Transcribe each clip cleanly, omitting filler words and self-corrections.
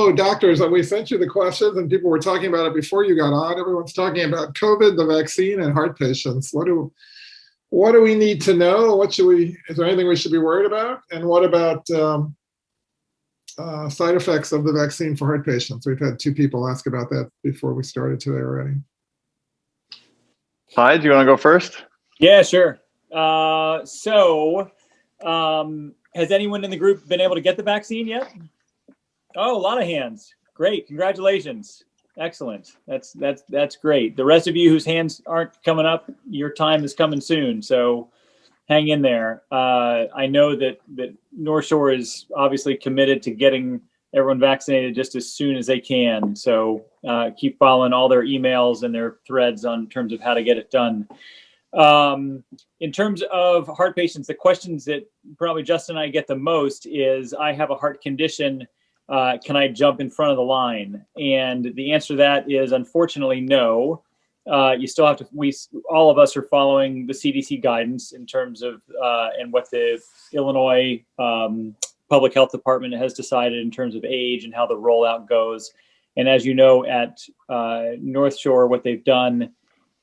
hello, doctors. We sent you the questions, and people were talking about it before you got on. Everyone's talking about COVID, the vaccine, and heart patients. What do we need to know? Is there anything we should be worried about? And what about side effects of the vaccine for heart patients? We've had 2 people ask about that before we started today already. Hi, do you want to go first? Yeah, sure. Has anyone in the group been able to get the vaccine yet? Oh, a lot of hands. Great. Congratulations. Excellent. That's great. The rest of you whose hands aren't coming up, your time is coming soon. So hang in there. I know that North Shore is obviously committed to getting everyone vaccinated just as soon as they can. So keep following all their emails and their threads on terms of how to get it done. In terms of heart patients, the questions that probably Justin and I get the most is, I have a heart condition. Can I jump in front of the line? And the answer to that is, unfortunately, no. You still have to, all of us are following the CDC guidance in terms of, and what the Illinois Public Health Department has decided in terms of age and how the rollout goes. And as you know, at North Shore, what they've done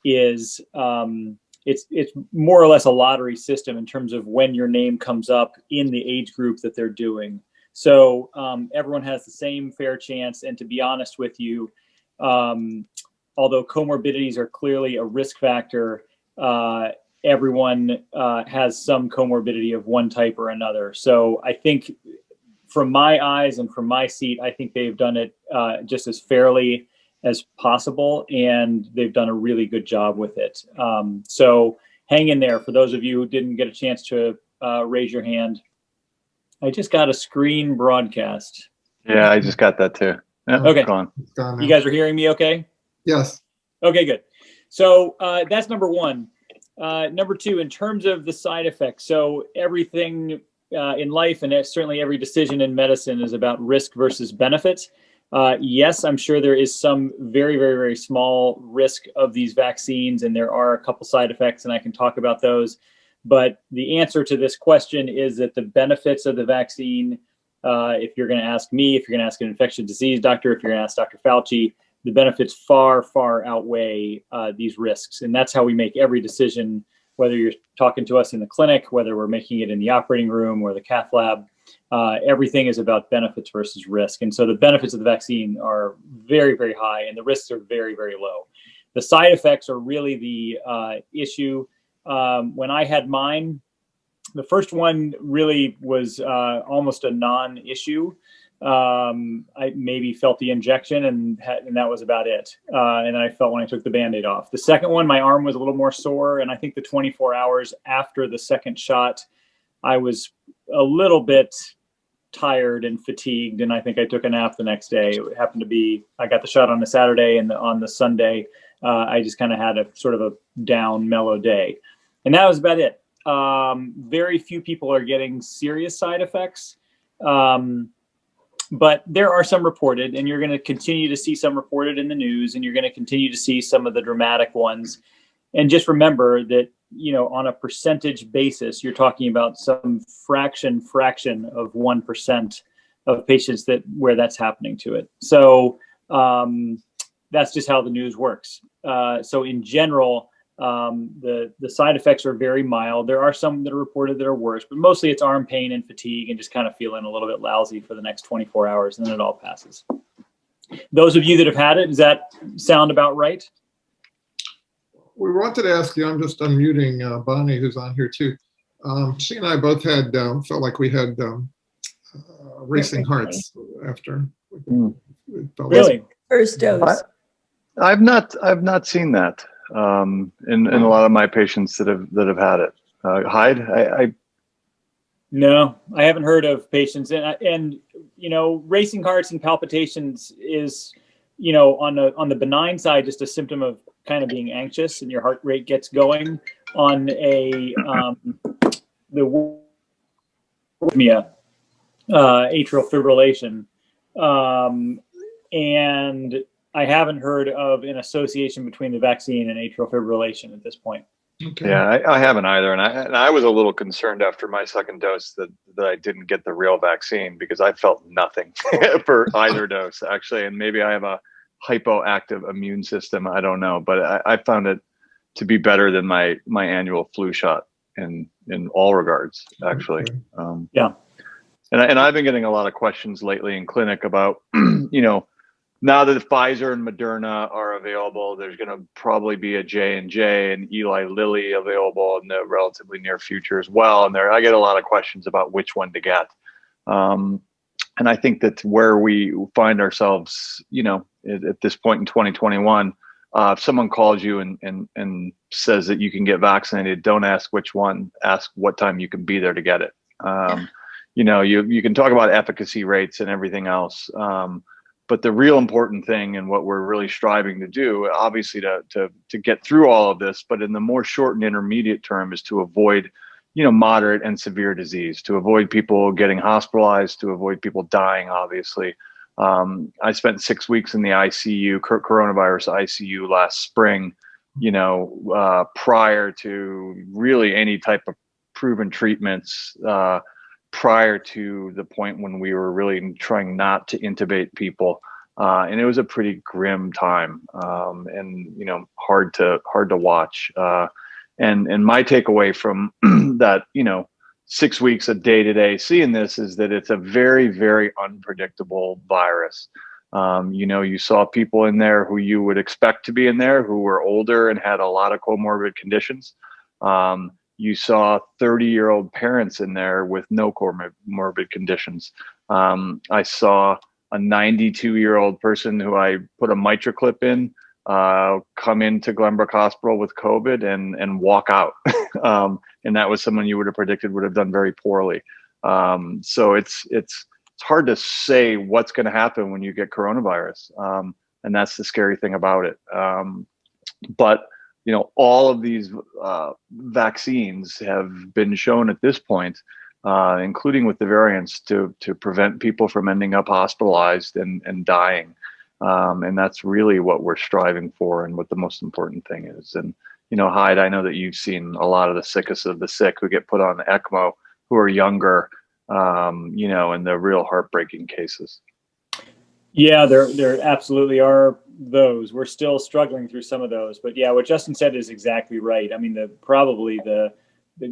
is, it's more or less a lottery system in terms of when your name comes up in the age group that they're doing. So everyone has the same fair chance. And to be honest with you, although comorbidities are clearly a risk factor, everyone has some comorbidity of one type or another. So I think from my eyes and from my seat, I think they've done it just as fairly as possible, and they've done a really good job with it. So hang in there. For those of you who didn't get a chance to raise your hand, I just got a screen broadcast. Yeah, I just got that too. Yeah, okay. You guys are hearing me okay? Yes. Okay, good. So that's number 1. Number 2, in terms of the side effects. So everything in life, and certainly every decision in medicine, is about risk versus benefits. Yes, I'm sure there is some very, very, very small risk of these vaccines, and there are a couple side effects, and I can talk about those. But the answer to this question is that the benefits of the vaccine, if you're going to ask me, if you're going to ask an infectious disease doctor, if you're going to ask Dr. Fauci, the benefits far, far outweigh these risks. And that's how we make every decision, whether you're talking to us in the clinic, whether we're making it in the operating room or the cath lab. Everything is about benefits versus risk. And so the benefits of the vaccine are very, very high, and the risks are very, very low. The side effects are really the issue. When I had mine, the first one really was almost a non-issue. I maybe felt the injection, and that was about it. And then I felt when I took the Band-Aid off. The second one, my arm was a little more sore, and I think the 24 hours after the second shot, I was a little bit tired and fatigued, and I think I took a nap the next day. It happened to be, I got the shot on a Saturday, and on the Sunday, I just kind of had a sort of a down, mellow day. And that was about it. Very few people are getting serious side effects. But there are some reported, and you're going to continue to see some reported in the news, and you're going to continue to see some of the dramatic ones. And just remember that, you know, on a percentage basis, you're talking about some fraction of 1% of patients where that's happening to it. So that's just how the news works. So in general, the side effects are very mild. There are some that are reported that are worse, but mostly it's arm pain and fatigue and just kind of feeling a little bit lousy for the next 24 hours, and then it all passes. Those of you that have had it, does that sound about right? We wanted to ask you, I'm just unmuting Bonnie, who's on here too. She and I both had, felt like we had racing hearts after. Really? First dose. I've not seen that in a lot of my patients that have had it. Hyde, No, I haven't heard of patients, and you know, racing hearts and palpitations is, you know, on the benign side, just a symptom of kind of being anxious, and your heart rate gets going. On a the arrhythmia, atrial fibrillation, and I haven't heard of an association between the vaccine and atrial fibrillation at this point. Okay. Yeah, I haven't either, and I was a little concerned after my second dose that I didn't get the real vaccine because I felt nothing for either dose actually, and maybe I have a hypoactive immune system. I don't know, but I found it to be better than my annual flu shot in all regards actually. Okay. Yeah. And I've been getting a lot of questions lately in clinic about now that Pfizer and Moderna are available, there's going to probably be a J&J and Eli Lilly available in the relatively near future as well. And I get a lot of questions about which one to get. And I think that's where we find ourselves, at this point in 2021. If someone calls you and says that you can get vaccinated, don't ask which one, ask what time you can be there to get it. You can talk about efficacy rates and everything else. But the real important thing and what we're really striving to do, obviously to get through all of this, but in the more short and intermediate term, is to avoid, moderate and severe disease, to avoid people getting hospitalized, to avoid people dying, obviously. I spent 6 weeks in the ICU, coronavirus ICU last spring, prior to really any type of proven treatments, prior to the point when we were really trying not to intubate people. And it was a pretty grim time, and hard to watch. And my takeaway from that, 6 weeks of day-to-day seeing this is that it's a very, very unpredictable virus. You saw people in there who you would expect to be in there who were older and had a lot of comorbid conditions. You saw 30-year-old parents in there with no comorbid conditions. I saw a 92-year-old person who I put a MitraClip in come into Glenbrook Hospital with COVID and walk out. And that was someone you would have predicted would have done very poorly. So it's hard to say what's going to happen when you get coronavirus. And that's the scary thing about it. But all of these vaccines have been shown at this point, including with the variants, to prevent people from ending up hospitalized and dying. And that's really what we're striving for and what the most important thing is. And, Hyde, I know that you've seen a lot of the sickest of the sick who get put on ECMO who are younger, and the real heartbreaking cases. Yeah, there absolutely are those. We're still struggling through some of those, but yeah, what Justin said is exactly right. I mean, probably the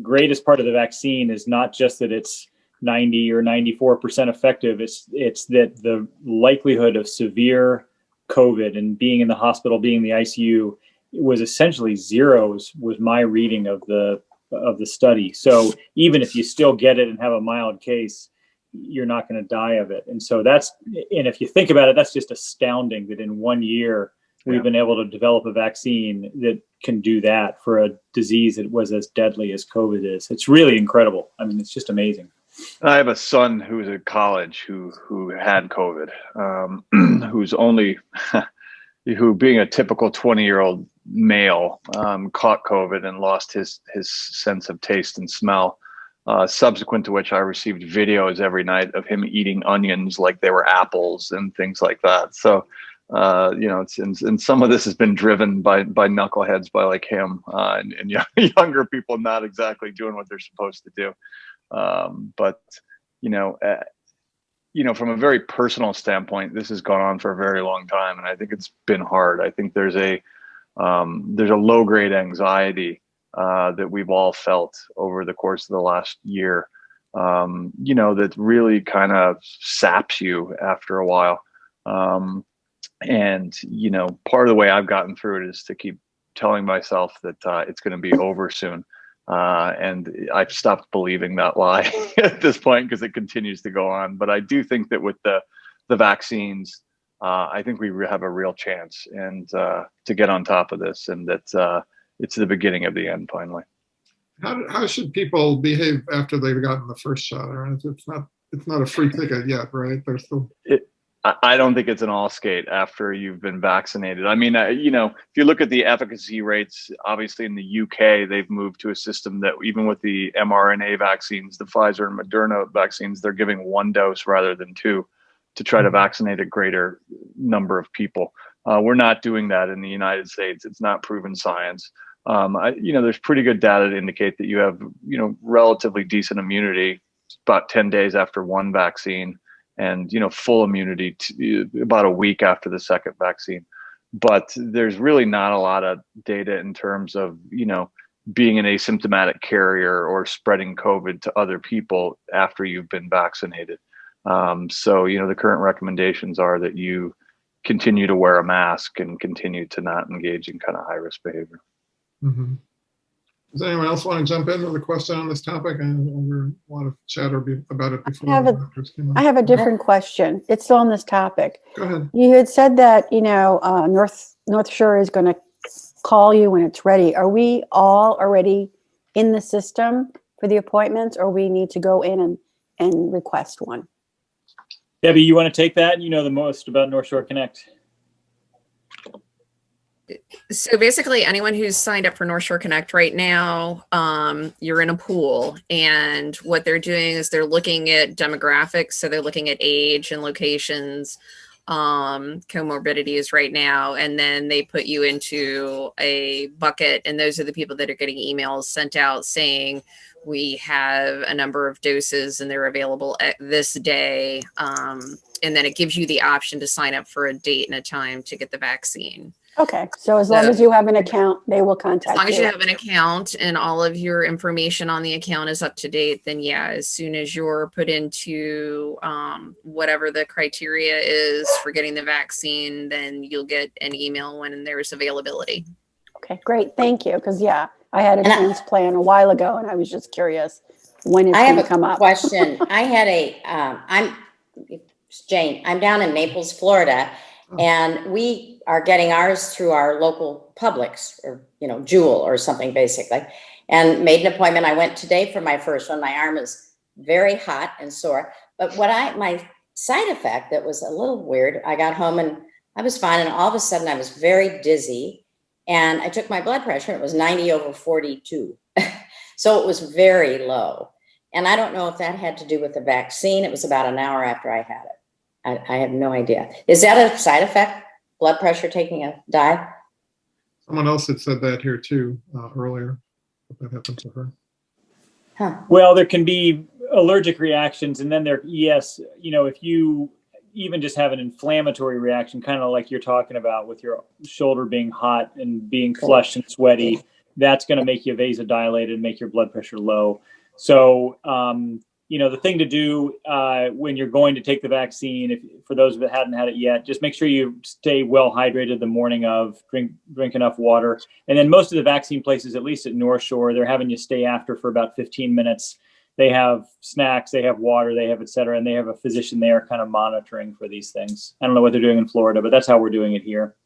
greatest part of the vaccine is not just that it's 90 or 94% effective. It's that the likelihood of severe COVID and being in the hospital, being in the ICU, was essentially zero. Was my reading of the study. So even if you still get it and have a mild case, you're not going to die of it. And so and if you think about it, that's just astounding that in 1 year we've been able to develop a vaccine that can do that for a disease that was as deadly as COVID is. It's really incredible. I mean, it's just amazing. I have a son who's at college who had COVID, who's only, who being a typical 20-year-old male, caught COVID and lost his sense of taste and smell. Subsequent to which I received videos every night of him eating onions like they were apples and things like that. So, and some of this has been driven by knuckleheads like him, and younger people not exactly doing what they're supposed to do. But from a very personal standpoint, this has gone on for a very long time, and I think it's been hard. I think there's a low-grade anxiety that we've all felt over the course of the last year, that really kind of saps you after a while. And part of the way I've gotten through it is to keep telling myself that it's going to be over soon. And I've stopped believing that lie at this point because it continues to go on. But I do think that with the vaccines, I think we have a real chance and to get on top of this, and that it's the beginning of the end finally. How should people behave after they've gotten the first shot? Right? It's not a free ticket yet, right? They're still. I don't think it's an all skate after you've been vaccinated. I mean, if you look at the efficacy rates, obviously in the UK, they've moved to a system that even with the mRNA vaccines, the Pfizer and Moderna vaccines, they're giving 1 dose rather than 2 to try to vaccinate a greater number of people. We're not doing that in the United States. It's not proven science. There's pretty good data to indicate that you have, relatively decent immunity about 10 days after one vaccine, and, full immunity about a week after the second vaccine. But there's really not a lot of data in terms of, being an asymptomatic carrier or spreading COVID to other people after you've been vaccinated. So, the current recommendations are that you continue to wear a mask and continue to not engage in kind of high risk behavior. Mm-hmm. Does anyone else want to jump in with a question on this topic? I know there's a lot of chatter about it before. I have a different question. It's still on this topic. Go ahead. You had said that, North Shore is going to call you when it's ready. Are we all already in the system for the appointments, or we need to go in and request one? Debbie, you want to take that? You know the most about North Shore Connect. So basically, anyone who's signed up for North Shore Connect right now, you're in a pool, and what they're doing is they're looking at demographics. So they're looking at age and locations, comorbidities right now, and then they put you into a bucket, and those are the people that are getting emails sent out saying we have a number of doses and they're available at this day, and then it gives you the option to sign up for a date and a time to get the vaccine. Okay, so as long as you have an account, they will contact you. As long as you have an account and all of your information on the account is up to date, then yeah, as soon as you're put into whatever the criteria is for getting the vaccine, then you'll get an email when there's availability. Okay, great. Thank you. Because I had a transplant a while ago, and I was just curious when it's going to come up. I have a question. I had Jane. I'm down in Naples, Florida, and we are getting ours through our local Publix, or Jewel or something, basically, and made an appointment. I went today for my first one. My arm is very hot and sore, but my side effect that was a little weird, I got home and I was fine, and all of a sudden I was very dizzy, and I took my blood pressure. It was 90/42. So it was very low, and I don't know if that had to do with the vaccine. It was about an hour after I had it. I have no idea. Is that a side effect? Blood pressure taking a dive? Someone else had said that here too earlier. That happened to her. Huh. Well, there can be allergic reactions, and then if you even just have an inflammatory reaction, kind of like you're talking about with your shoulder being hot and being flushed and sweaty, that's going to make you vasodilated and make your blood pressure low. So, the thing to do when you're going to take the vaccine, for those that hadn't had it yet, just make sure you stay well hydrated the morning of, drink enough water. And then most of the vaccine places, at least at North Shore, they're having you stay after for about 15 minutes. They have snacks, they have water, they have et cetera, and they have a physician there kind of monitoring for these things. I don't know what they're doing in Florida, but that's how we're doing it here.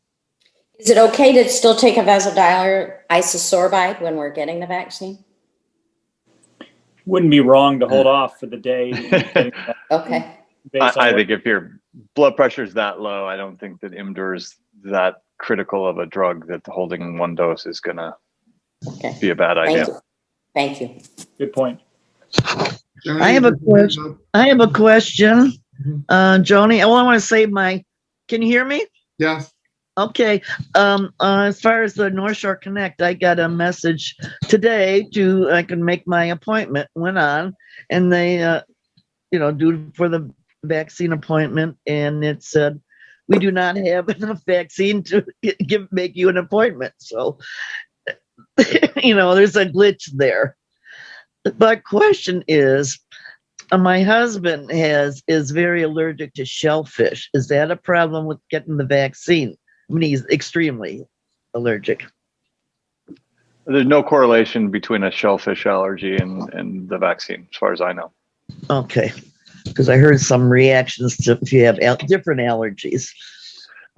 Is it okay to still take a vasodilator isosorbide when we're getting the vaccine? Wouldn't be wrong to hold off for the day. Okay. I think if your blood pressure is that low, I don't think that IMDUR is that critical of a drug that holding one dose is going to be a bad idea. Thank you. Good point. Joni, I have a question. Joni, I want to say can you hear me? Yes. Okay. As far as the North Shore Connect, I got a message today I can make my appointment. Went on, and they, do for the vaccine appointment, and it said we do not have enough vaccine to make you an appointment. So, there's a glitch there. My question is, my husband is very allergic to shellfish. Is that a problem with getting the vaccine? I mean, he's extremely allergic. There's no correlation between a shellfish allergy and the vaccine, as far as I know. Okay, because I heard some reactions to if you have different allergies.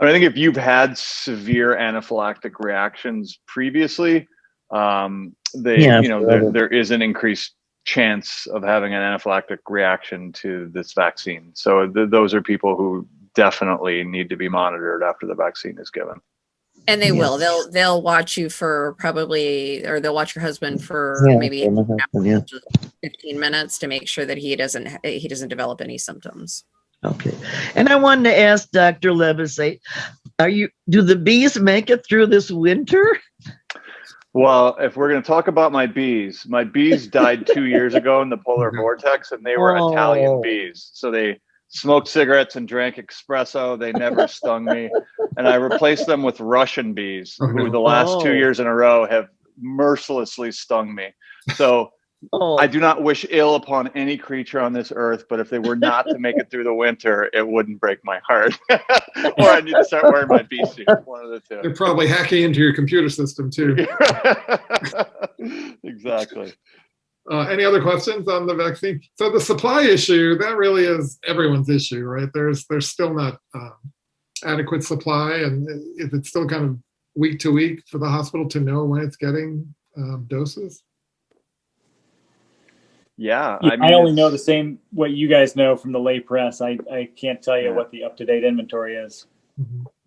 I think if you've had severe anaphylactic reactions previously, there is an increased chance of having an anaphylactic reaction to this vaccine. So those are people who definitely need to be monitored after the vaccine is given. And they will. They'll watch you for they'll watch your husband for maybe 15 minutes to make sure that he doesn't develop any symptoms. Okay. And I wanted to ask Dr. Levisay, do the bees make it through this winter? Well, if we're going to talk about my bees died 2 years ago in the polar vortex, and they were Italian bees. So they smoked cigarettes and drank espresso. They never stung me. And I replaced them with Russian bees, who the last 2 years in a row have mercilessly stung me. So I do not wish ill upon any creature on this earth, but if they were not to make it through the winter, it wouldn't break my heart. Or I need to start wearing my bee suit, one of the two. They're probably hacking into your computer system too. Exactly. Any other questions on the vaccine? So the supply issue, that really is everyone's issue, right? There's still not adequate supply, and if it's still kind of week to week for the hospital to know when it's getting doses. Yeah, I only know the same what you guys know from the lay press. I can't tell you what the up-to-date inventory is.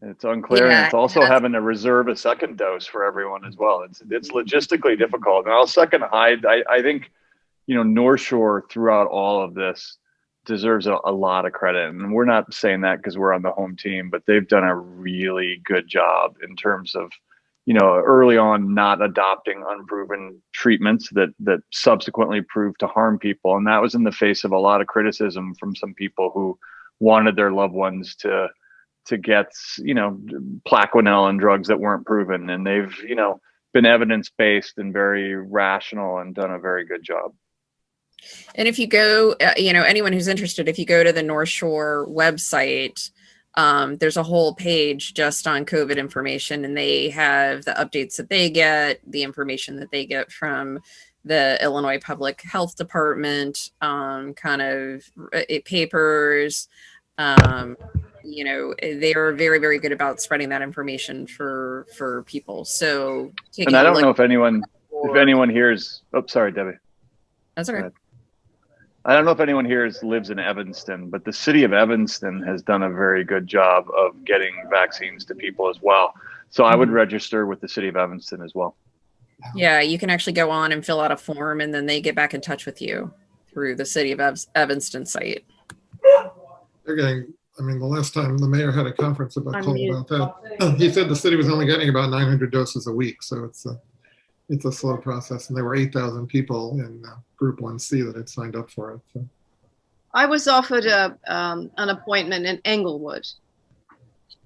It's unclear, and it's also having to reserve a second dose for everyone as well. It's logistically difficult. And I'll second Hyde. I think, North Shore throughout all of this deserves a lot of credit. And we're not saying that because we're on the home team, but they've done a really good job in terms of, early on not adopting unproven treatments that subsequently proved to harm people. And that was in the face of a lot of criticism from some people who wanted their loved ones to get, Plaquenil and drugs that weren't proven. And they've, been evidence-based and very rational and done a very good job. And if you go, anyone who's interested, if you go to the North Shore website, there's a whole page just on COVID information, and they have the updates that they get, the information that they get from the Illinois Public Health Department, papers. They are very, very good about spreading that information for people. So, and I don't know if anyone here is. Oh, sorry, Debbie. That's okay. I don't know if anyone here lives in Evanston, but the city of Evanston has done a very good job of getting vaccines to people as well. So I would register with the city of Evanston as well. Yeah, you can actually go on and fill out a form, and then they get back in touch with you through the city of Evanston site. They're getting, the last time the mayor had a conference about that, he said the city was only getting about 900 doses a week. So it's a slow process, and there were 8,000 people in Group 1C that had signed up for it. So. I was offered an appointment in Englewood,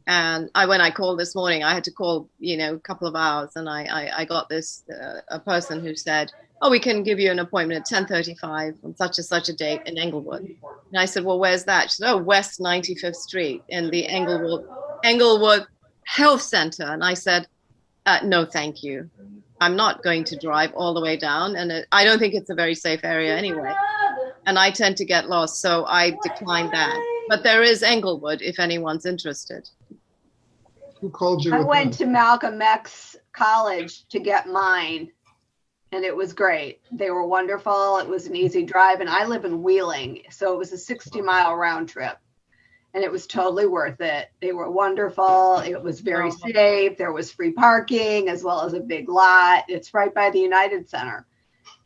and when I called this morning, I had to call, a couple of hours, and I got this a person who said, "Oh, we can give you an appointment at 10:35 on such and such a date in Englewood." And I said, "Well, where's that?" She said, "Oh, West 95th Street in the Englewood Health Center." And I said, "No, thank you. I'm not going to drive all the way down, and I don't think it's a very safe area anyway. And I tend to get lost, so I declined that. But there is Englewood if anyone's interested." Who called you? I went to Malcolm X College to get mine, and it was great. They were wonderful. It was an easy drive, and I live in Wheeling, so it was a 60-mile round trip. And it was totally worth it. They were wonderful. It was very safe. There was free parking as well as a big lot. It's right by the United Center.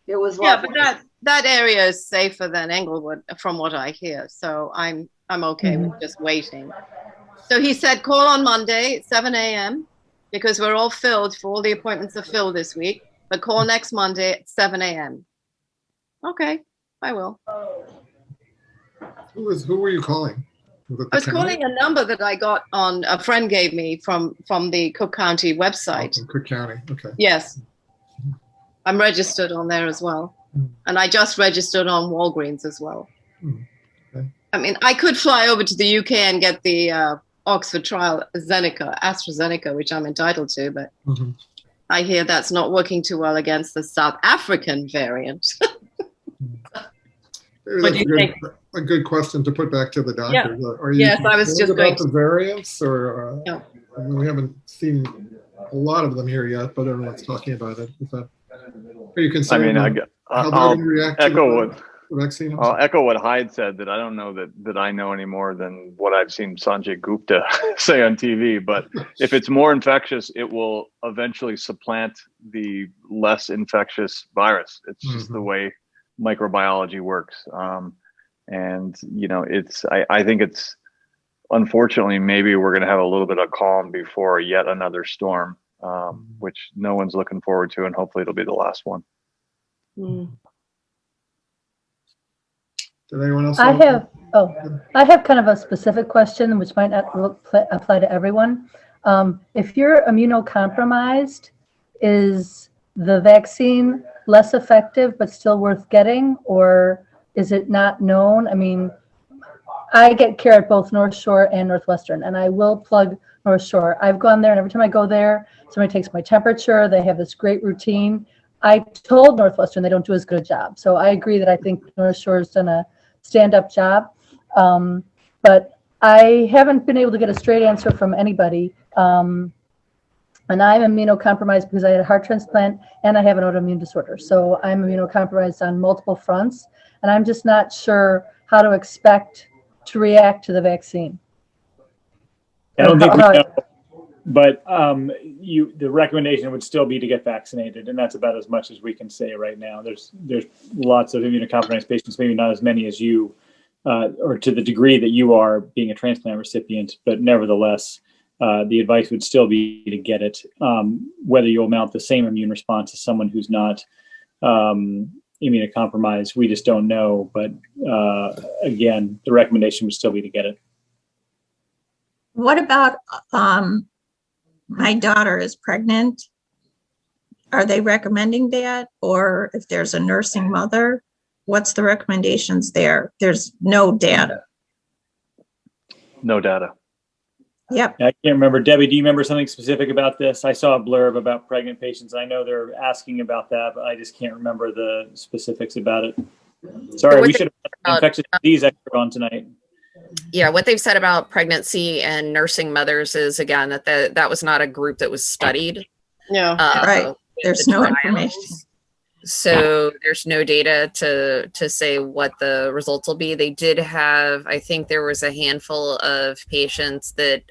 It was lovely. Yeah, but that area is safer than Englewood, from what I hear. So I'm okay with just waiting. So he said, call on Monday at 7 a.m. because we're all filled. All the appointments are filled this week. But call next Monday at 7 a.m. Okay, I will. Who were you calling? I was calling a number that I got on, a friend gave me from the Cook County website. Oh, Cook County, okay. Yes. I'm registered on there as well. And I just registered on Walgreens as well. Okay. I could fly over to the UK and get the Oxford trial AstraZeneca, which I'm entitled to, but I hear that's not working too well against the South African variant. What do you think? A good question to put back to the doctor. Yeah. Are you I was just about the variants, or no. We haven't seen a lot of them here yet, but everyone's talking about it. Are you concerned? I'll echo the vaccine. I'll echo what Hyde said, that I don't know that I know any more than what I've seen Sanjay Gupta say on TV. But if it's more infectious, it will eventually supplant the less infectious virus. It's just the way microbiology works. And I think it's, unfortunately, maybe we're going to have a little bit of calm before yet another storm. which no one's looking forward to, and hopefully it'll be the last one. Mm. Did anyone else? I have kind of a specific question, which might not apply to everyone. If you're immunocompromised, is the vaccine less effective but still worth getting, or is it not known? I mean, I get care at both North Shore and Northwestern, and I will plug North Shore. I've gone there, and every time I go there, somebody takes my temperature. They have this great routine. I told Northwestern they don't do as good a job. So I agree that I think North Shore has done a stand-up job. But I haven't been able to get a straight answer from anybody. And I'm immunocompromised because I had a heart transplant and I have an autoimmune disorder. So I'm immunocompromised on multiple fronts. And I'm just not sure how to expect to react to the vaccine. I don't think we know, but the recommendation would still be to get vaccinated, and that's about as much as we can say right now. There's lots of immunocompromised patients, maybe not as many as you, or to the degree that you are being a transplant recipient, but nevertheless, the advice would still be to get it. Whether you'll mount the same immune response as someone who's not immunocompromised, we just don't know. But again, the recommendation would still be to get it. What about my daughter is pregnant? Are they recommending that? Or if there's a nursing mother, what's the recommendations there? There's no data. No data. Yep. I can't remember. Debbie, do you remember something specific about this? I saw a blurb about pregnant patients. I know they're asking about that, but I just can't remember the specifics about it. Sorry, we should have had an infectious disease expert on tonight. Yeah, what they've said about pregnancy and nursing mothers is, again, that was not a group that was studied. Yeah, right. There's no information. So there's no data to say what the results will be. They did have, I think there was a handful of patients that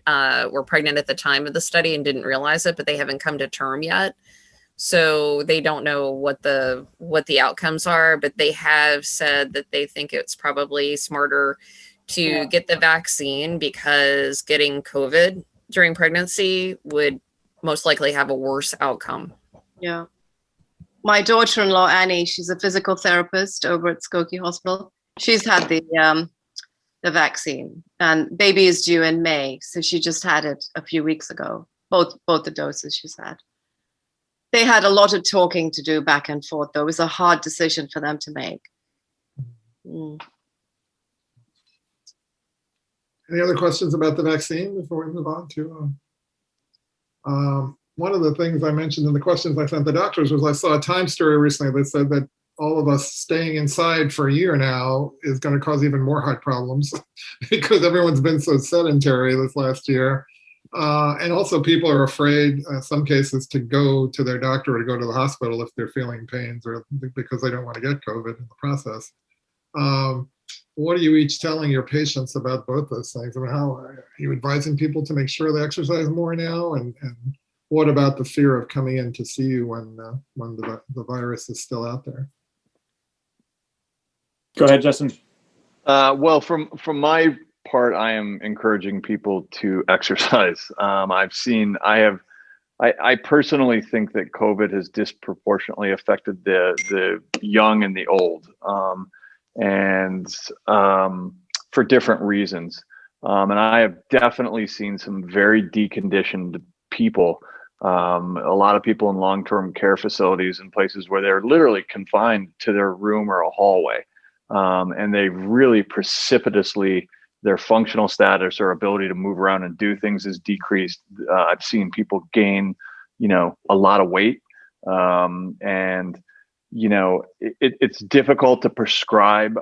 were pregnant at the time of the study and didn't realize it, but they haven't come to term yet. So they don't know what the outcomes are, but they have said that they think it's probably smarter to get the vaccine because getting COVID during pregnancy would most likely have a worse outcome. Yeah. My daughter-in-law, Annie, she's a physical therapist over at Skokie Hospital. She's had the vaccine, and baby is due in May. So she just had it a few weeks ago, both the doses she's had. They had a lot of talking to do back and forth, though. It was a hard decision for them to make. Mm. Any other questions about the vaccine before we move on to? One of the things I mentioned in the questions I sent the doctors was I saw a Time story recently that said that all of us staying inside for a year now is going to cause even more heart problems because everyone's been so sedentary this last year. And also people are afraid, in some cases, to go to their doctor or to go to the hospital if they're feeling pains or because they don't want to get COVID in the process. What are you each telling your patients about both those things? I mean, how are you advising people to make sure they exercise more now? And what about the fear of coming in to see you when the virus is still out there? Go ahead, Justin. Well, from my part, I am encouraging people to exercise. I personally think that COVID has disproportionately affected the young and the old. And for different reasons. And I have definitely seen some very deconditioned people, a lot of people in long-term care facilities and places where they're literally confined to their room or a hallway. And they really precipitously, their functional status or ability to move around and do things is decreased. I've seen people gain, a lot of weight. It's difficult to prescribe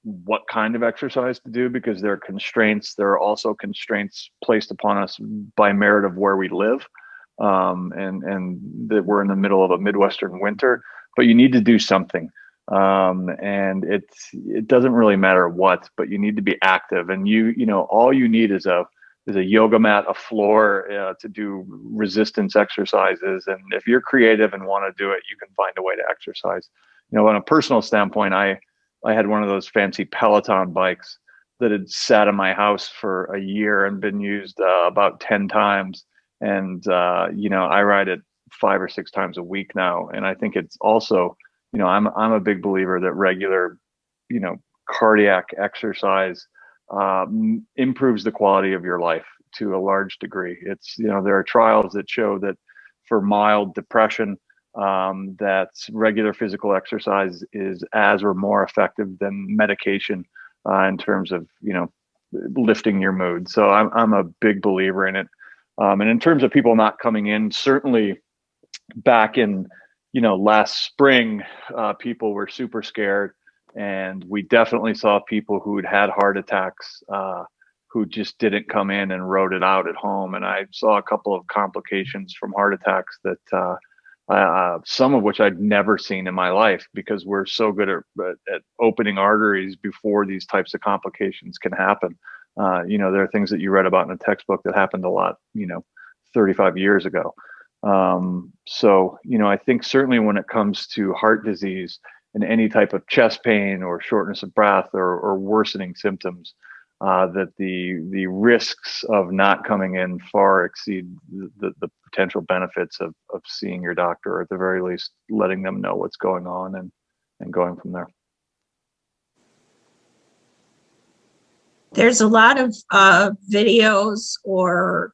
what kind of exercise to do because there are constraints. There are also constraints placed upon us by merit of where we live, and that we're in the middle of a Midwestern winter. But you need to do something, and it doesn't really matter what, but you need to be active. And all you need is a yoga mat, a floor to do resistance exercises. And if you're creative and want to do it, you can find a way to exercise. On a personal standpoint, I had one of those fancy Peloton bikes that had sat in my house for a year and been used about 10 times. And I ride it 5 or 6 times a week now. And I think it's also, I'm a big believer that regular, cardiac exercise improves the quality of your life to a large degree. It's, there are trials that show that for mild depression, that regular physical exercise is as or more effective than medication in terms of, lifting your mood. So I'm a big believer in it. And in terms of people not coming in, certainly back in, last spring, people were super scared. And we definitely saw people who'd had heart attacks who just didn't come in and rode it out at home. And I saw a couple of complications from heart attacks that some of which I'd never seen in my life, because we're so good at opening arteries before these types of complications can happen. There are things that you read about in a textbook that happened a lot, 35 years ago. I think certainly when it comes to heart disease and any type of chest pain or shortness of breath or worsening symptoms, that the risks of not coming in far exceed the potential benefits of seeing your doctor, or at the very least letting them know what's going on and going from there. There's a lot of videos or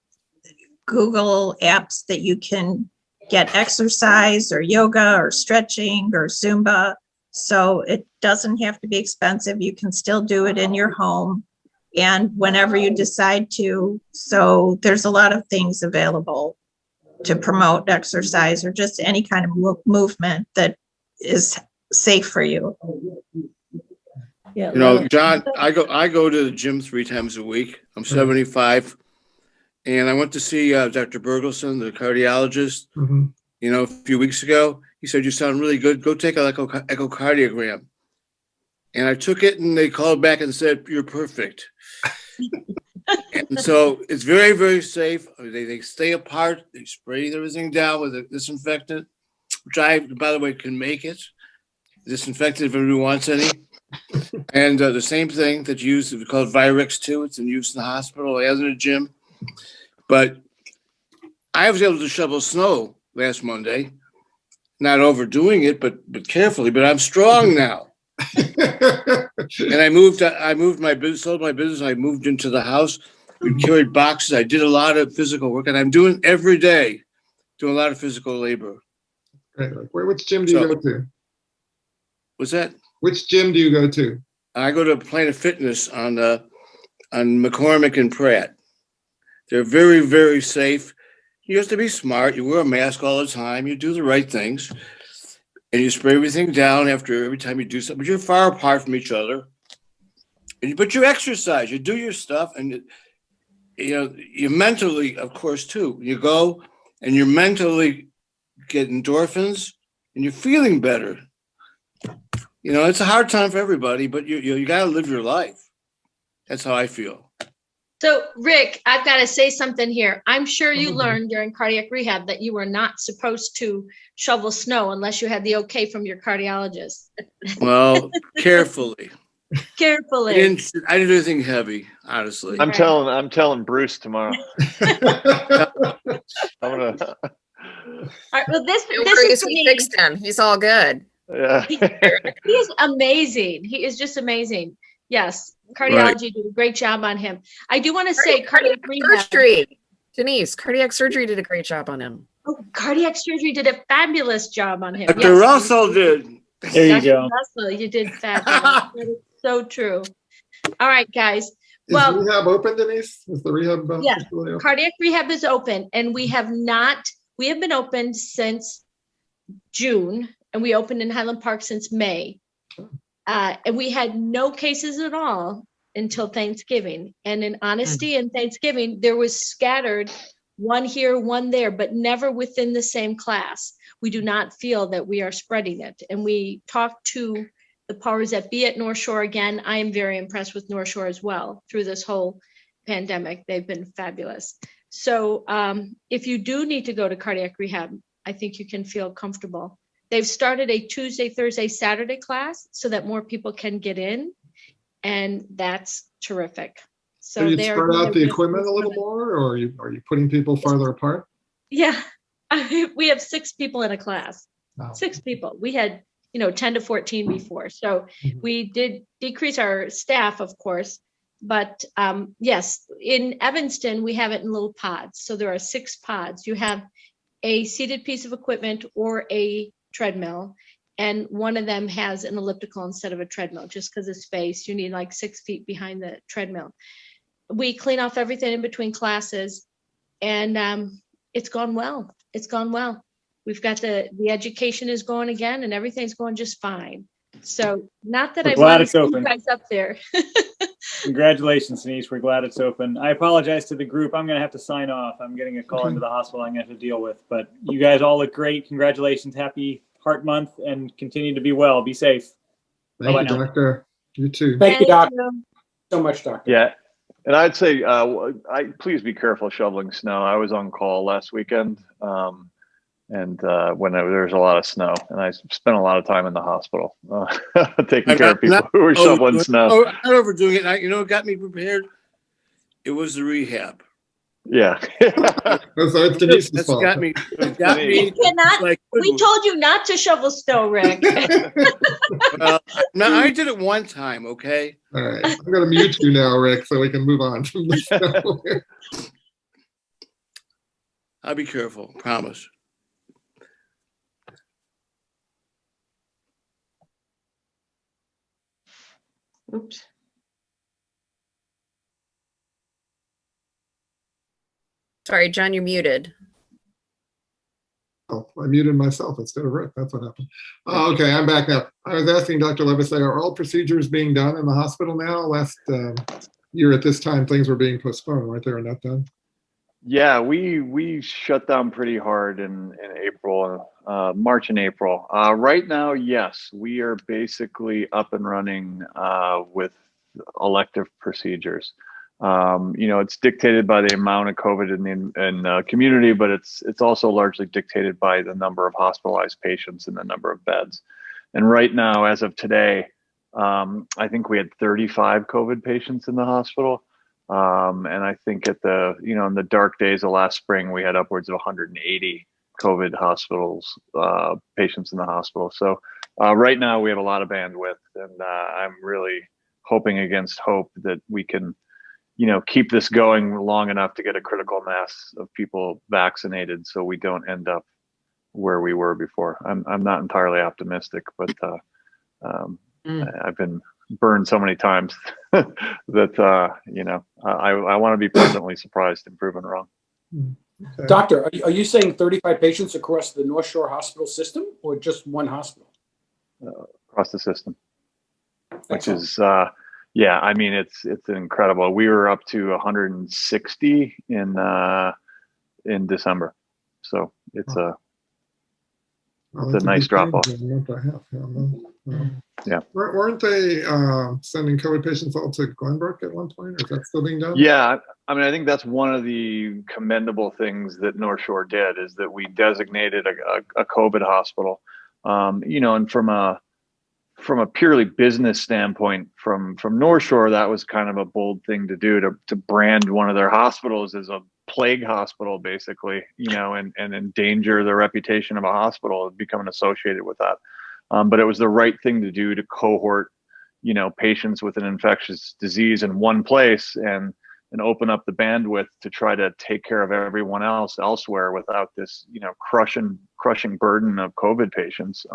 Google apps that you can get exercise or yoga or stretching or Zumba. So it doesn't have to be expensive. You can still do it in your home and whenever you decide to. So there's a lot of things available to promote exercise or just any kind of movement that is safe for you. Yeah, John, I go to the gym 3 times a week. I'm 75, and I went to see Dr. Bergelson, the cardiologist. A few weeks ago. He said, "You sound really good. Go take an echocardiogram." And I took it, and they called back and said, "You're perfect." And so it's very, very safe. They stay apart. They spray everything down with a disinfectant, which I, by the way, can make it disinfectant if anybody wants any. And the same thing that's used, it's called Virex 2. It's in use in the hospital as in a gym. But I was able to shovel snow last Monday, not overdoing it, but carefully. But I'm strong now. And I moved my business, sold my business. I moved into the house. We carried boxes. I did a lot of physical work, and I'm doing every day, doing a lot of physical labor. Right. Which gym do you go to? What's that? Which gym do you go to? I go to Planet Fitness on McCormick and Pratt. They're very, very safe. You have to be smart. You wear a mask all the time. You do the right things. And you spray everything down every time you do something. But you're far apart from each other. But you exercise. You do your stuff. And, you mentally, of course, too. You go and you mentally get endorphins and you're feeling better. It's a hard time for everybody, but you got to live your life. That's how I feel. So, Rick, I've got to say something here. I'm sure you learned during cardiac rehab that you were not supposed to shovel snow unless you had the okay from your cardiologist. Well, carefully. Carefully. I didn't do anything heavy, honestly. I'm telling Bruce tomorrow. All right, well, this is we fixed him. He's all good. Yeah. He is amazing. He is just amazing. Yes, cardiology did a great job on him. I do want to say cardiac surgery. Denise, cardiac surgery did a great job on him. Oh, cardiac surgery did a fabulous job on him. Dr. Russell did. There you go. Russell, you did fabulous. That is so true. All right, guys. Is rehab open, Denise? Is the rehab open? Cardiac rehab is open, and we have been open since June, and we opened in Highland Park since May. And we had no cases at all until Thanksgiving. And in honesty and Thanksgiving, there was scattered, one here, one there, but never within the same class. We do not feel that we are spreading it. And we talked to the powers that be at North Shore again. I am very impressed with North Shore as well through this whole pandemic. They've been fabulous. So if you do need to go to cardiac rehab, I think you can feel comfortable. They've started a Tuesday, Thursday, Saturday class so that more people can get in. And that's terrific. So you they're spread out the really equipment a little more, or are you putting people farther apart? Yeah, we have 6 people in a class. Wow. 6 people. We had 10 to 14 before, so Mhm. we did decrease our staff, of course. But yes, in Evanston we have it in little pods. So there are 6 pods. You have a seated piece of equipment or a treadmill, and one of them has an elliptical instead of a treadmill, just because of space. You need like 6 feet behind the treadmill. We clean off everything in between classes, and it's gone well. It's gone well. We've got the education is going again, and everything's going just fine. So not that We're I glad want to it's see you open. guys up there. Congratulations, Denise. We're glad it's open. I apologize to the group. I'm going to have to sign off. I'm getting a call into the hospital I'm going to have to deal with. But you guys all look great. Congratulations. Happy Heart Month, and continue to be well. Be safe. Thank Bye-bye you, now. Doctor. You too. Thank you, Doc. you. So much, Doctor. Yeah. And I'd say, please be careful shoveling snow. I was on call last weekend, and when there's a lot of snow, and I spent a lot of time in the hospital taking care of people who were shoveling snow. Oh, not overdoing it. You know what got me prepared? It was the rehab. Yeah. That's Denise's That's fault. got me. It got me. Like, We told you not to shovel snow, Rick. well, I did it one time. Okay. All right. I'm going to mute you now, Rick, so we can move on from the snow. I'll be careful. Promise. Oops. Sorry, John, you're muted. Oh, I muted myself instead of Rick. That's what happened. Oh, okay, I'm back now. I was asking Dr. Levisay, are all procedures being done in the hospital now? Last year at this time, things were being postponed, weren't they, or not done? Yeah, we shut down pretty hard in April, March and April. Right now, yes, we are basically up and running with elective procedures. It's dictated by the amount of COVID in the community, but it's also largely dictated by the number of hospitalized patients and the number of beds. And right now, as of today, I think we had 35 COVID patients in the hospital. And I think in the dark days of last spring, we had upwards of 180 COVID patients in the hospital. So right now we have a lot of bandwidth, and I'm really hoping against hope that we can, keep this going long enough to get a critical mass of people vaccinated, so we don't end up where we were before. I'm not entirely optimistic, but I've been burned so many times that I want to be pleasantly surprised and proven wrong. Okay. Doctor, are you saying 35 patients across the North Shore hospital system, or just one hospital? Across the system, which Excellent. is it's incredible. We were up to 160 in December, so it's a nice drop off. Yeah. Weren't they sending COVID patients all to Glenbrook at one point, or is that still being done? Yeah, I mean, I think that's one of the commendable things that North Shore did, is that we designated a COVID hospital. And from a purely business standpoint, from North Shore, that was kind of a bold thing to do, to brand one of their hospitals as a plague hospital, basically, and endanger the reputation of a hospital of becoming associated with that. But it was the right thing to do, to cohort, patients with an infectious disease in one place and open up the bandwidth to try to take care of everyone else elsewhere without this, crushing burden of COVID patients.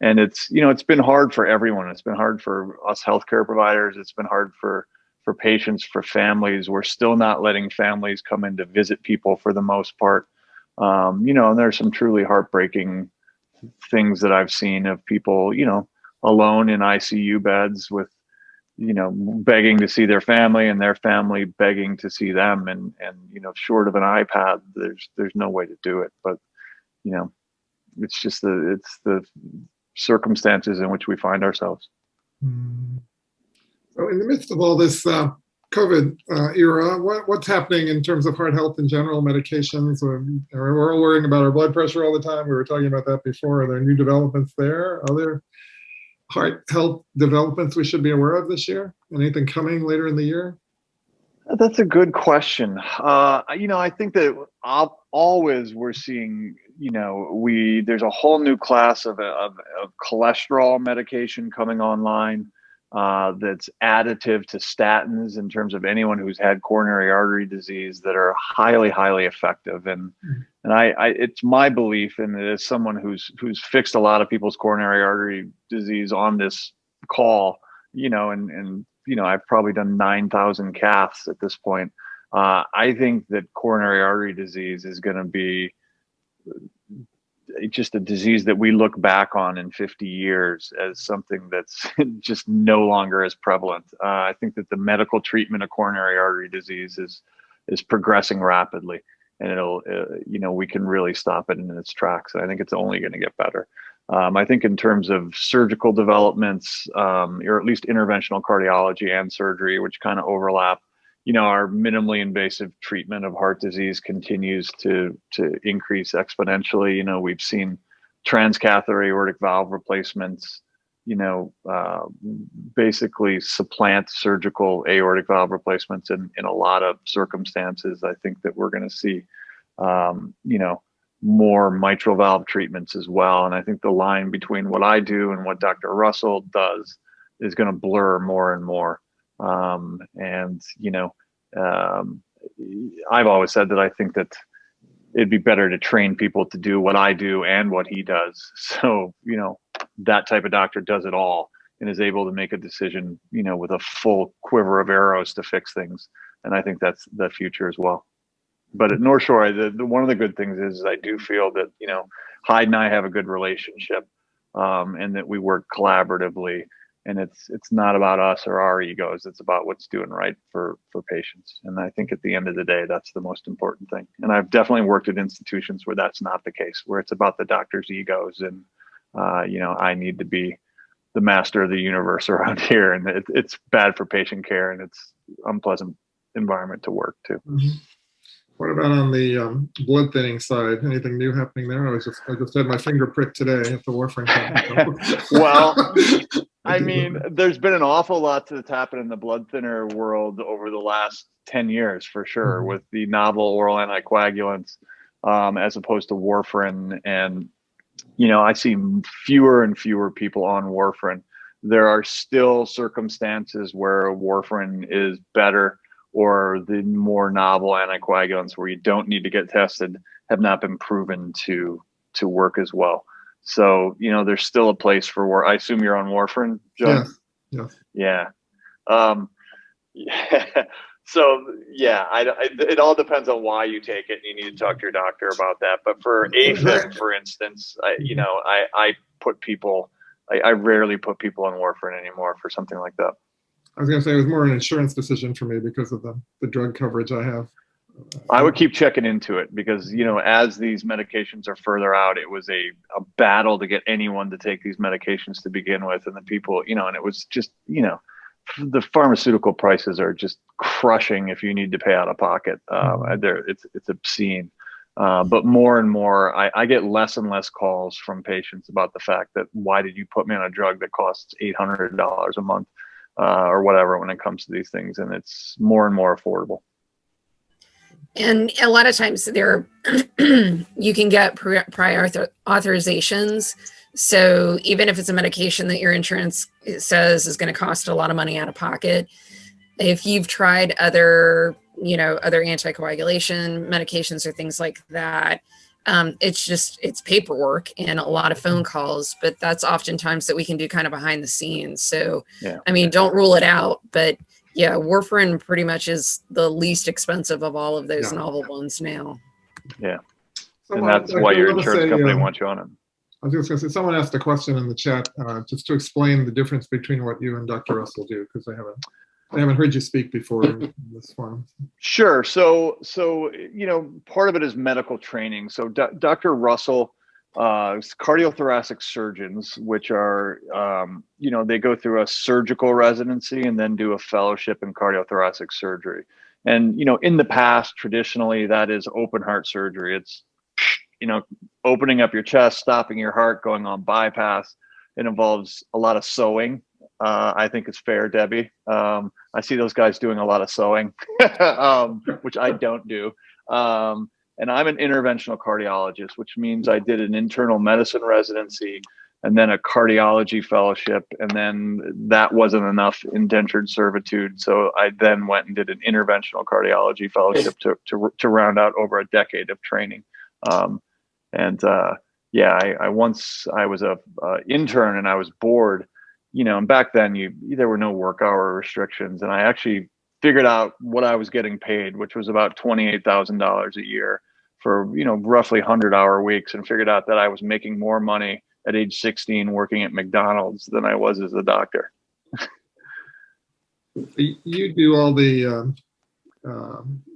And it's been hard for everyone. It's been hard for us healthcare providers. It's been hard for patients, for families. We're still not letting families come in to visit people for the most part. And there's some truly heartbreaking things that I've seen of people, alone in ICU beds with, begging to see their family and their family begging to see them. And short of an iPad, there's no way to do it. But, it's just the circumstances in which we find ourselves. So in the midst of all this COVID era, what's happening in terms of heart health in general, medications? We're all worrying about our blood pressure all the time. We were talking about that before. Are there new developments there? Are there heart health developments we should be aware of this year? Anything coming later in the year? That's a good question. I think that always we're seeing, there's a whole new class of cholesterol medication coming online that's additive to statins in terms of anyone who's had coronary artery disease that are highly, highly effective. And it's my belief, and as someone who's fixed a lot of people's coronary artery disease on this call, and I've probably done 9,000 caths at this point. I think that coronary artery disease is going to be just a disease that we look back on in 50 years as something that's just no longer as prevalent. I think that the medical treatment of coronary artery disease is progressing rapidly, and it'll, we can really stop it in its tracks. I think it's only going to get better. I think in terms of surgical developments, or at least interventional cardiology and surgery, which kind of overlap, our minimally invasive treatment of heart disease continues to increase exponentially. We've seen transcatheter aortic valve replacements, basically supplant surgical aortic valve replacements in a lot of circumstances. I think that we're going to see, more mitral valve treatments as well. And I think the line between what I do and what Dr. Russell does is going to blur more and more. I've always said that I think that it'd be better to train people to do what I do and what he does. So, that type of doctor does it all and is able to make a decision, with a full quiver of arrows to fix things. And I think that's the future as well. But at North Shore, one of the good things is I do feel that, Hyde and I have a good relationship, and that we work collaboratively. And it's not about us or our egos. It's about what's doing right for patients. And I think at the end of the day, that's the most important thing. And I've definitely worked at institutions where that's not the case, where it's about the doctor's egos. And, I need to be the master of the universe around here. And it's bad for patient care, and it's unpleasant environment to work too. Mm-hmm. What about on the blood thinning side? Anything new happening there? I just had my finger pricked today at the warfarin. Well, I mean, there's been an awful lot that's happened in the blood thinner world over the last 10 years, for sure, Mm-hmm. with the novel oral anticoagulants, as opposed to warfarin. And, I see fewer and fewer people on warfarin. There are still circumstances where warfarin is better, or the more novel anticoagulants where you don't need to get tested have not been proven to work as well. So, there's still a place for I assume you're on warfarin, John? Yeah. Yeah. So, yeah, it all depends on why you take it, and you need to talk to your doctor about that. But for AFib, for instance, I rarely put people on warfarin anymore for something like that. I was going to say it was more an insurance decision for me because of the drug coverage I have. I would keep checking into it because, as these medications are further out, it was a battle to get anyone to take these medications to begin with. And the people, and it was just, the pharmaceutical prices are just crushing if you need to pay out of pocket. It's obscene. But more and more, I get less and less calls from patients about the fact that, why did you put me on a drug that costs $800 a month? Or whatever when it comes to these things, and it's more and more affordable. And a lot of times you can get prior authorizations. So even if it's a medication that your insurance says is going to cost a lot of money out of pocket, if you've tried other anticoagulation medications or things like that, it's paperwork and a lot of phone calls, but that's oftentimes that we can do kind of behind the scenes. So, yeah. I mean, don't rule it out, but yeah, warfarin pretty much is the least expensive of all of those novel ones now. Yeah. And that's why your insurance company wants you on it. I was just going to say, someone asked a question in the chat, just to explain the difference between what you and Dr. Russell do, because I haven't heard you speak before in this forum. Sure. So part of it is medical training. So Dr. Russell, cardiothoracic surgeons, which are, they go through a surgical residency and then do a fellowship in cardiothoracic surgery. And, in the past, traditionally, that is open heart surgery. It's, opening up your chest, stopping your heart, going on bypass. It involves a lot of sewing. I think it's fair, Debbie. I see those guys doing a lot of sewing, which I don't do. And I'm an interventional cardiologist, which means I did an internal medicine residency and then a cardiology fellowship. And then that wasn't enough indentured servitude. So I then went and did an interventional cardiology fellowship to round out over a decade of training. Yeah, I once I was a intern and I was bored, and back then there were no work hour restrictions, and I actually figured out what I was getting paid, which was about $28,000 a year for roughly 100-hour weeks, and figured out that I was making more money at age 16 working at McDonald's than I was as a doctor. You do all the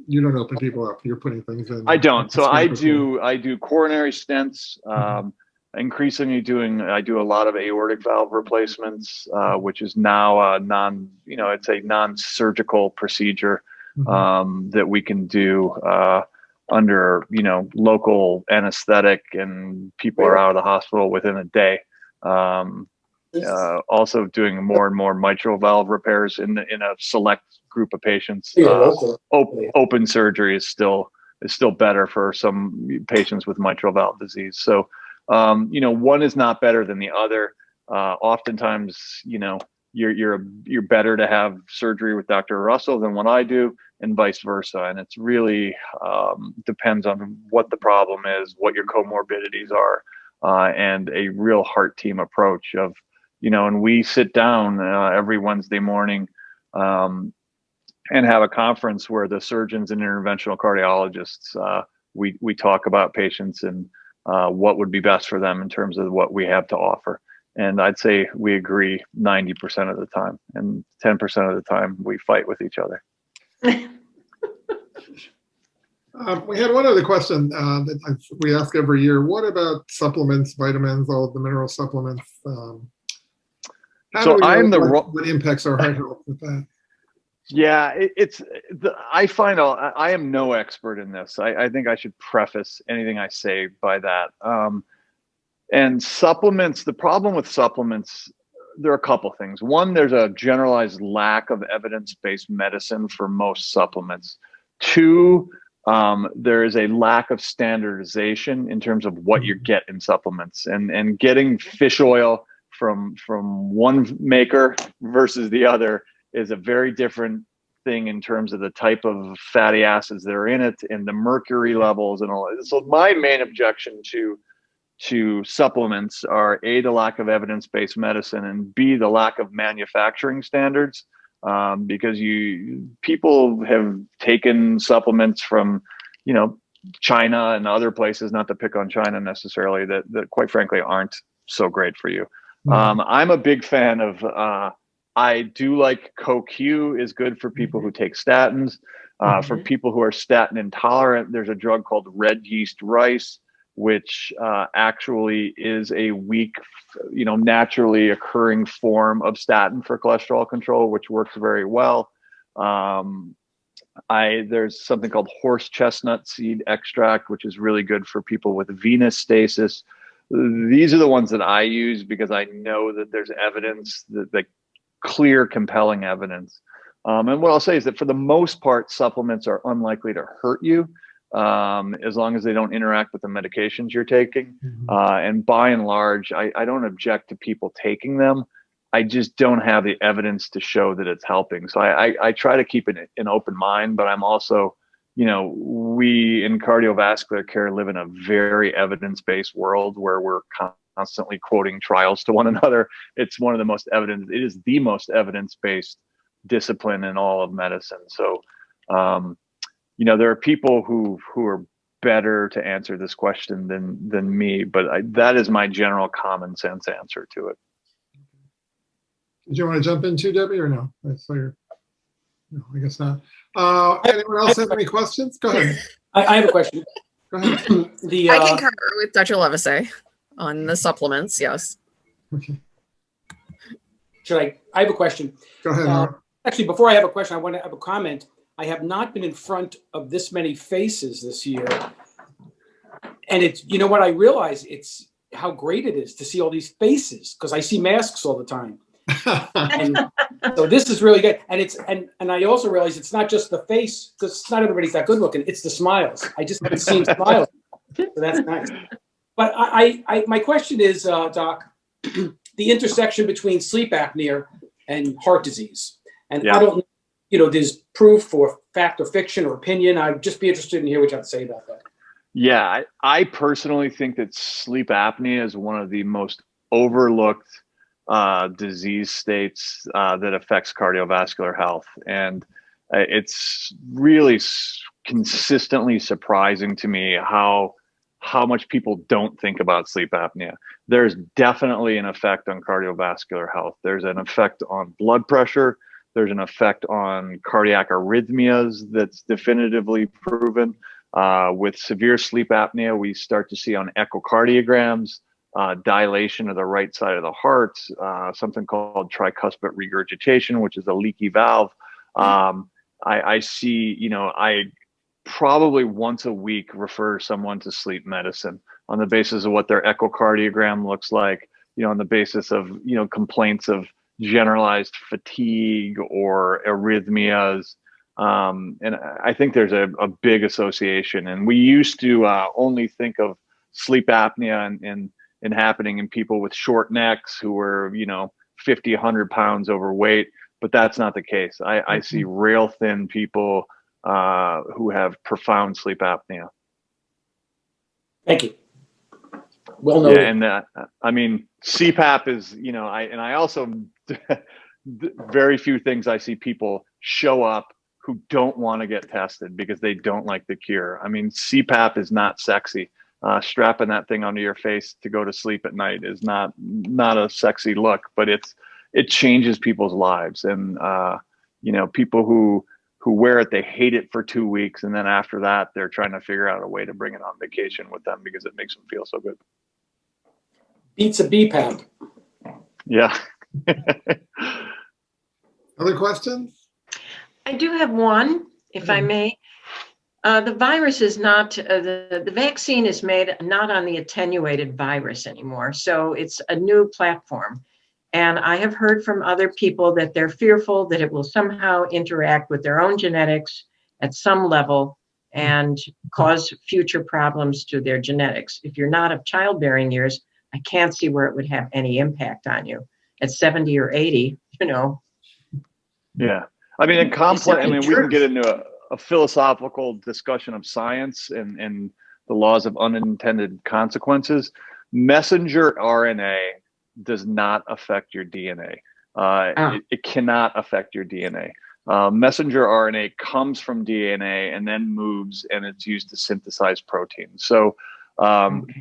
you don't open people up. You're putting things in. I don't. So I do coronary stents. Increasingly I do a lot of aortic valve replacements, which is now a it's a non-surgical procedure that we can do under local anesthetic, and people are out of the hospital within a day. Also doing more and more mitral valve repairs in a select group of patients. Open surgery is still better for some patients with mitral valve disease. So, one is not better than the other. Oftentimes, you're better to have surgery with Dr. Russell than what I do, and vice versa. And it's really depends on what the problem is, what your comorbidities are, and a real heart team approach of, and we sit down every Wednesday morning and have a conference where the surgeons and interventional cardiologists, we talk about patients and what would be best for them in terms of what we have to offer. And I'd say we agree 90% of the time, and 10% of the time we fight with each other. We had one other question that we ask every year. What about supplements, vitamins, all of the mineral supplements? What impacts our heart health with that? Yeah, I am no expert in this. I think I should preface anything I say by that. And supplements, the problem with supplements, there are a couple things. One, there's a generalized lack of evidence-based medicine for most supplements. Two, there is a lack of standardization in terms of what you get in supplements, and getting fish oil from one maker versus the other is a very different thing in terms of the type of fatty acids that are in it and the mercury levels and all. So my main objection to supplements are A, the lack of evidence-based medicine, and B, the lack of manufacturing standards, because people have taken supplements from, China and other places, not to pick on China necessarily, that quite frankly aren't so great for you. I'm a big fan of, I do like CoQ is good for people who take statins. For people who are statin intolerant, there's a drug called red yeast rice, which actually is a weak, naturally occurring form of statin for cholesterol control, which works very well. There's something called horse chestnut seed extract, which is really good for people with venous stasis. These are the ones that I use because I know that there's evidence, that clear, compelling evidence. And what I'll say is that for the most part, supplements are unlikely to hurt you, as long as they don't interact with the medications you're taking. And by and large, I don't object to people taking them. I just don't have the evidence to show that it's helping. So I try to keep an open mind, but I'm also, we in cardiovascular care live in a very evidence-based world where we're constantly quoting trials to one another. It is the most evidence-based discipline in all of medicine. So, there are people who are better to answer this question than me, but that is my general common sense answer to it. Did you want to jump in too, Debbie, or no? No, I guess not. Anyone else have any questions? Go ahead. I have a question. Go ahead. I concur with Dr. Levisay on the supplements. Yes. Okay. I have a question. Go ahead. Actually, before I have a question, I want to have a comment. I have not been in front of this many faces this year. And it's, what I realize, it's how great it is to see all these faces, because I see masks all the time. And so this is really good. And it's and I also realize it's not just the face, because not everybody's that good looking. It's the smiles. I just haven't seen smiles. So that's nice. But my question is, Doc, the intersection between sleep apnea and heart disease. And I don't, there's proof or fact or fiction or opinion. I'd just be interested in hear what you have to say about that. Yeah, I personally think that sleep apnea is one of the most overlooked disease states that affects cardiovascular health. And it's really consistently surprising to me how much people don't think about sleep apnea. There's definitely an effect on cardiovascular health. There's an effect on blood pressure. There's an effect on cardiac arrhythmias that's definitively proven. With severe sleep apnea, we start to see on echocardiograms dilation of the right side of the heart, something called tricuspid regurgitation, which is a leaky valve. I see, I probably once a week refer someone to sleep medicine on the basis of what their echocardiogram looks like, on the basis of, complaints of generalized fatigue or arrhythmias. And I think there's a big association. And we used to only think of sleep apnea and happening in people with short necks who were, 50, 100 pounds overweight. But that's not the case. I see rail thin people who have profound sleep apnea. Thank you. Well noted. Yeah, and I mean, CPAP is, I also very few things I see people show up who don't want to get tested because they don't like the cure. I mean, CPAP is not sexy. Strapping that thing onto your face to go to sleep at night is not a sexy look, but it changes people's lives. And people who wear it, they hate it for 2 weeks, and then after that, they're trying to figure out a way to bring it on vacation with them because it makes them feel so good. Beats a BPAP. Yeah. Other questions? I do have one, if I may. The virus is not, the vaccine is made not on the attenuated virus anymore. So it's a new platform. And I have heard from other people that they're fearful that it will somehow interact with their own genetics at some level and cause future problems to their genetics. If you're not of childbearing years, I can't see where it would have any impact on you. At 70 or 80, Yeah. I mean, we can get into a philosophical discussion of science and the laws of unintended consequences. Messenger RNA does not affect your DNA. It cannot affect your DNA. Messenger RNA comes from DNA and then moves, and it's used to synthesize proteins. So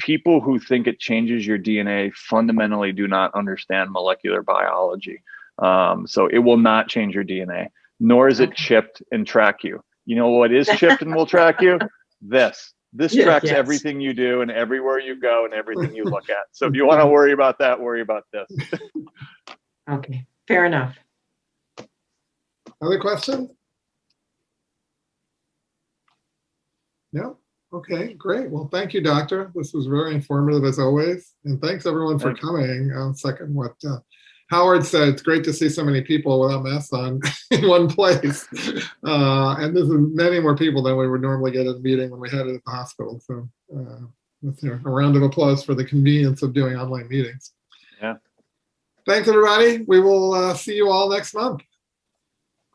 people who think it changes your DNA fundamentally do not understand molecular biology. So it will not change your DNA, nor is it chipped and track you. You know what is chipped and will track you? This tracks everything you do and everywhere you go and everything you look at. So if you want to worry about that, worry about this. Okay, fair enough. Other questions? No? Okay, great. Well, thank you, doctor. This was very informative as always. And thanks everyone for coming. I'll second what Howard said. It's great to see so many people without masks on in one place. And this is many more people than we would normally get at a meeting when we had it at the hospital. So let's hear a round of applause for the convenience of doing online meetings. Yeah. Thanks, everybody. We will see you all next month.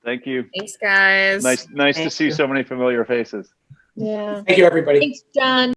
Thank you. Thanks, guys. Nice to see so many familiar faces. Yeah. Thank you, everybody. Thanks, John.